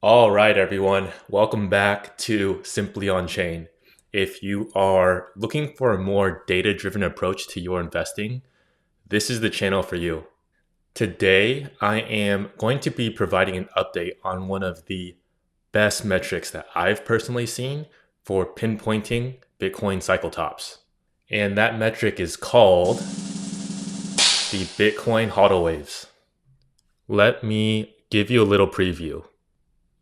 All right, everyone. Welcome back to Simply On Chain. If you are looking for a more data driven approach to your investing, this is the channel for you. Today, I am going to be providing an update on one of the best metrics that I've personally seen for pinpointing Bitcoin cycle tops. And that metric is called the Bitcoin HODL Waves. Let me give you a little preview.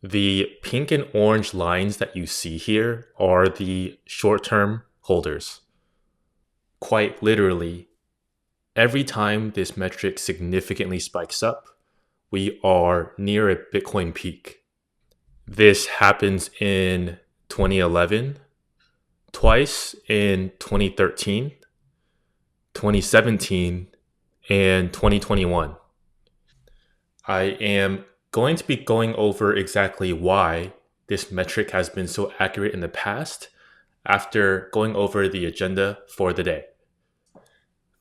The pink and orange lines that you see here are the short-term holders. Quite literally, every time this metric significantly spikes up, we are near a Bitcoin peak. This happens in 2011, twice in 2013, 2017, and 2021. I am going to be going over exactly why this metric has been so accurate in the past after going over the agenda for the day.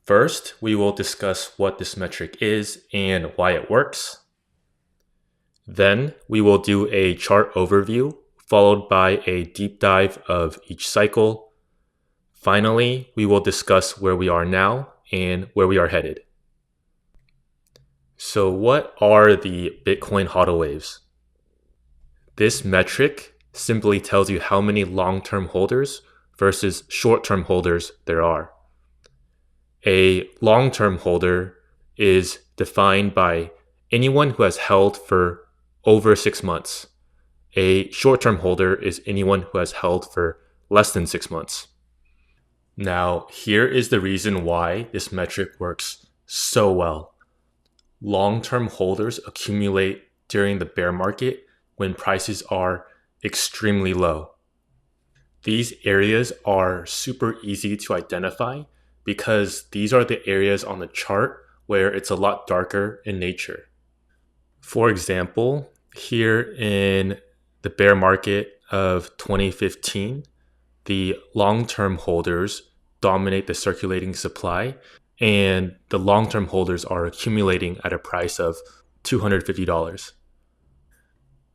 First, we will discuss what this metric is and why it works. Then we will do a chart overview followed by a deep dive of each cycle. Finally, we will discuss where we are now and where we are headed. So what are the Bitcoin HODL waves? This metric simply tells you how many long-term holders versus short-term holders there are. A long-term holder is defined by anyone who has held for over 6 months. A short-term holder is anyone who has held for less than 6 months. Now, here is the reason why this metric works so well. Long-term holders accumulate during the bear market when prices are extremely low. These areas are super easy to identify because these are the areas on the chart where it's a lot darker in nature. For example, here in the bear market of 2015, the long-term holders dominate the circulating supply, and the long-term holders are accumulating at a price of $250.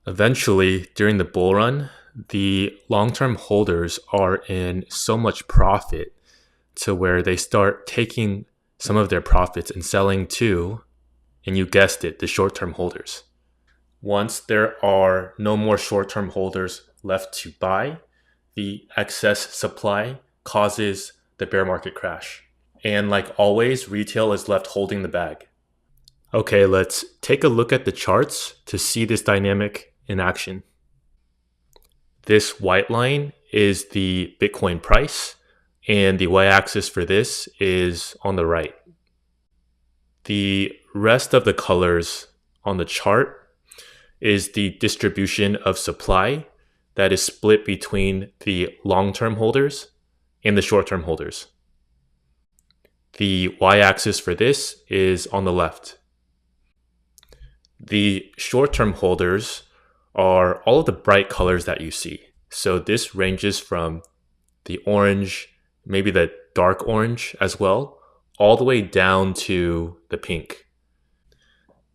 Eventually, during the bull run, the long-term holders are in so much profit to where they start taking some of their profits and selling to, and you guessed it, the short-term holders. Once there are no more short-term holders left to buy, the excess supply causes the bear market crash. And like always, retail is left holding the bag. Okay, let's take a look at the charts to see this dynamic in action. This white line is the Bitcoin price, and the y-axis for this is on the right. The rest of the colors on the chart is the distribution of supply that is split between the long-term holders and the short-term holders. The y-axis for this is on the left. The short-term holders are all of the bright colors that you see. So this ranges from the orange, maybe the dark orange as well, all the way down to the pink.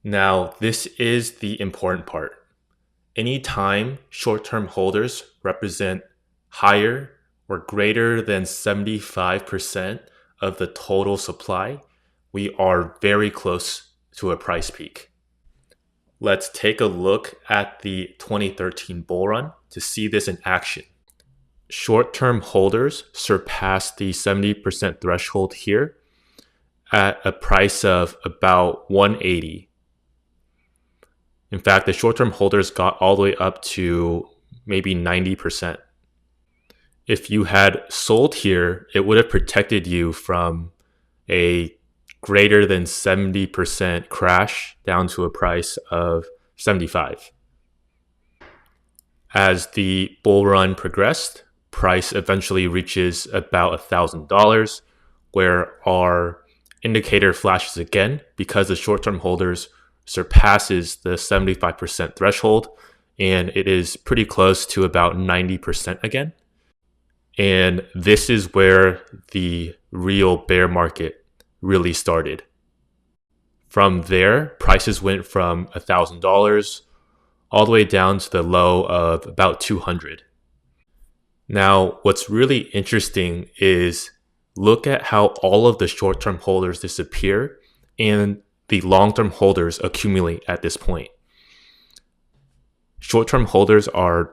Now, this is the important part. Anytime short-term holders represent higher or greater than 75% of the total supply, we are very close to a price peak. Let's take a look at the 2013 bull run to see this in action. Short-term holders surpassed the 70% threshold here at a price of about 180. In fact, the short-term holders got all the way up to maybe 90%. If you had sold here, it would have protected you from a greater than 70% crash down to a price of 75. As the bull run progressed, price eventually reaches about $1,000, where our indicator flashes again because the short-term holders surpasses the 75% threshold, and it is pretty close to about 90% again. And this is where the real bear market really started. From there, prices went from $1,000 all the way down to the low of about 200. Now, what's really interesting is look at how all of the short-term holders disappear and the long-term holders accumulate at this point. Short-term holders are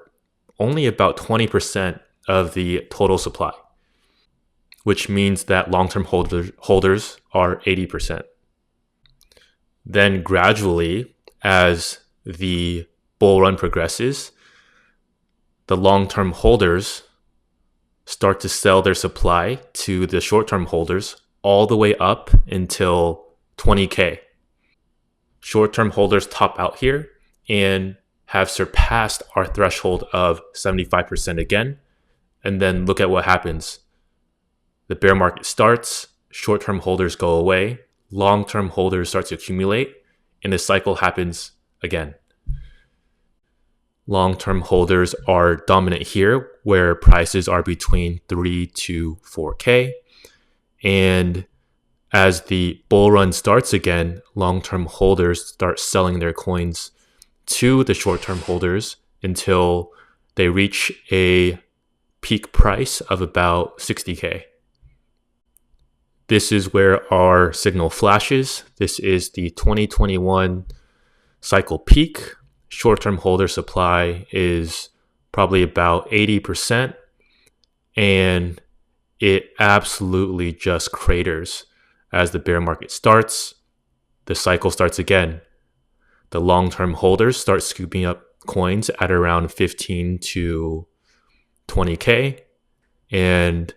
only about 20% of the total supply, which means that long-term holders are 80%. Then gradually, as the bull run progresses, the long-term holders start to sell their supply to the short-term holders all the way up until 20K. Short-term holders top out here and have surpassed our threshold of 75% again. And then look at what happens. The bear market starts, short-term holders go away, long-term holders start to accumulate, and the cycle happens again. Long-term holders are dominant here, where prices are between 3 to 4K. And as the bull run starts again, long-term holders start selling their coins to the short-term holders until they reach a peak price of about 60K. This is where our signal flashes. This is the 2021 cycle peak. Short-term holder supply is probably about 80%, and it absolutely just craters as the bear market starts. The cycle starts again. The long-term holders start scooping up coins at around 15 to 20K, and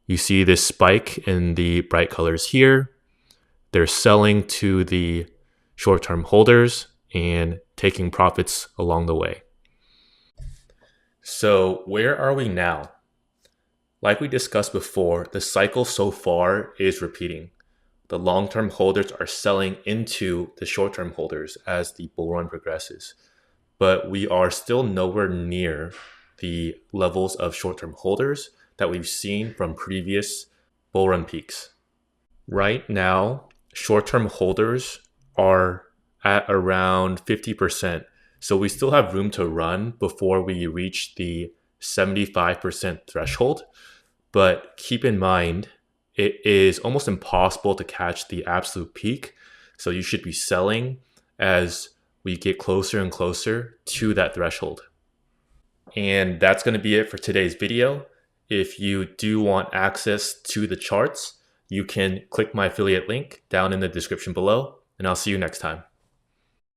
you see this spike in the bright colors here. They're selling to the short-term holders and taking profits along the way. So where are we now? Like we discussed before, the cycle so far is repeating. The long-term holders are selling into the short-term holders as the bull run progresses. But we are still nowhere near the levels of short-term holders that we've seen from previous bull run peaks. Right now, short-term holders are at around 50%. So we still have room to run before we reach the 75% threshold. But keep in mind, it is almost impossible to catch the absolute peak. So you should be selling as we get closer and closer to that threshold. And that's going to be it for today's video. If you do want access to the charts, you can click my affiliate link down in the description below, and I'll see you next time.